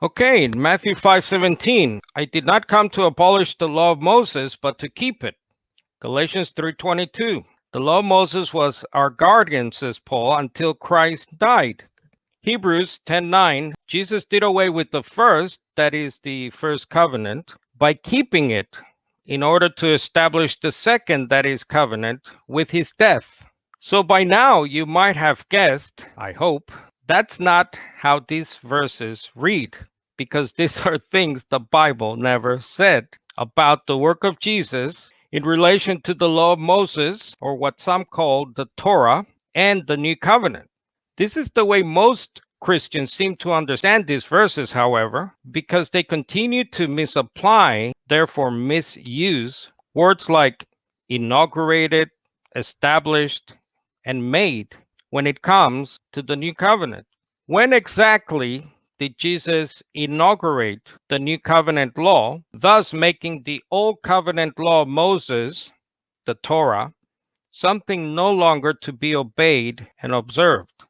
Okay, in Matthew 5:17, I did not come to abolish the law of Moses, but to keep it. Galatians 3:22, the law of Moses was our guardian, says Paul, until Christ died. Hebrews 10:9, Jesus did away with the first, that is the first covenant, by keeping it in order to establish the second, that is covenant, with his death. So by now you might have guessed, I hope, that's not how these verses read, because these are things the Bible never said about the work of Jesus in relation to the law of Moses, or what some call the Torah, and the new covenant. This is the way most Christians seem to understand these verses, however, because they continue to misapply, therefore misuse, words like inaugurated, established, and made when it comes to the new covenant. When exactly did Jesus inaugurate the new covenant law, thus making the old covenant law of Moses, the Torah, something no longer to be obeyed and observed?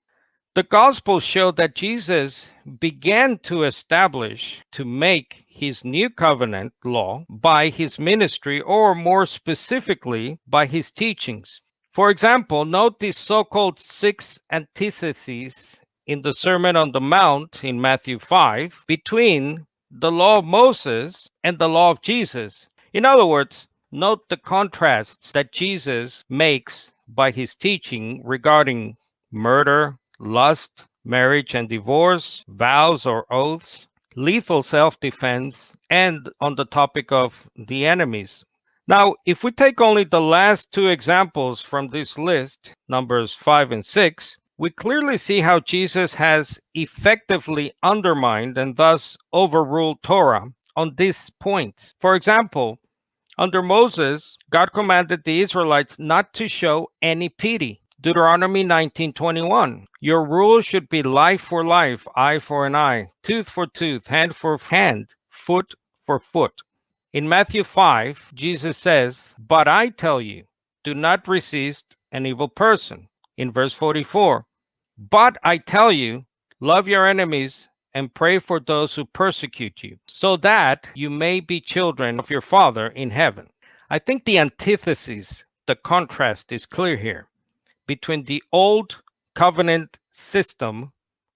The Gospels show that Jesus began to establish, to make his new covenant law by his ministry, or more specifically, by his teachings. For example, note these so-called six antitheses in the Sermon on the Mount in Matthew 5 between the law of Moses and the law of Jesus. In other words, note the contrasts that Jesus makes by his teaching regarding murder, lust, marriage and divorce, vows or oaths, lethal self-defense, and on the topic of the enemies. Now, if we take only the last two examples from this list, Numbers 5 and 6, we clearly see how Jesus has effectively undermined and thus overruled Torah on this point. For example, under Moses, God commanded the Israelites not to show any pity. Deuteronomy 19:21. Your rule should be life for life, eye for an eye, tooth for tooth, hand for hand, foot for foot. In Matthew 5, Jesus says, "But I tell you, do not resist an evil person." In verse 44, "But I tell you, love your enemies and pray for those who persecute you, so that you may be children of your Father in heaven." I think the antithesis, the contrast is clear here between the old covenant system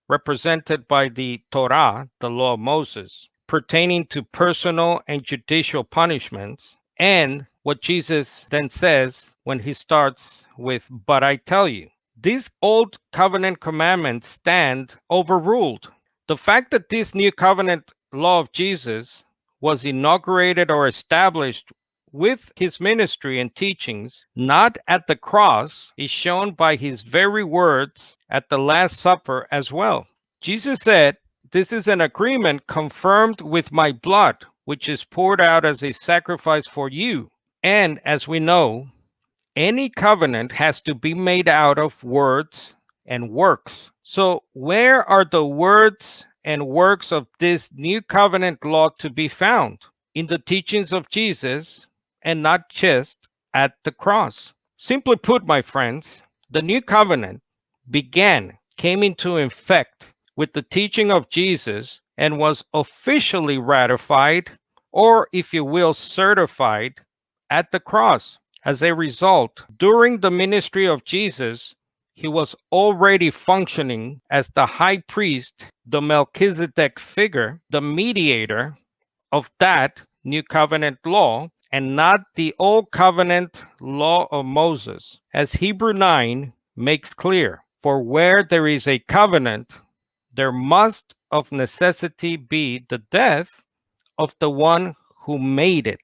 represented by the Torah, the law of Moses, pertaining to personal and judicial punishments, and what Jesus then says when he starts with, "But I tell you." These old covenant commandments stand overruled. The fact that this new covenant law of Jesus was inaugurated or established with his ministry and teachings, not at the cross, is shown by his very words at the Last Supper as well. Jesus said, "This is an agreement confirmed with my blood, which is poured out as a sacrifice for you." And as we know, any covenant has to be made out of words and works. So, where are the words and works of this new covenant law to be found? In the teachings of Jesus, and not just at the cross. Simply put, my friends, the new covenant came into effect with the teaching of Jesus and was officially ratified, or if you will, certified at the cross. As a result, during the ministry of Jesus, he was already functioning as the high priest, the Melchizedek figure, the mediator of that new covenant law, and not the old covenant law of Moses, as Hebrew 9 makes clear. For where there is a covenant, there must of necessity be the death of the one who made it.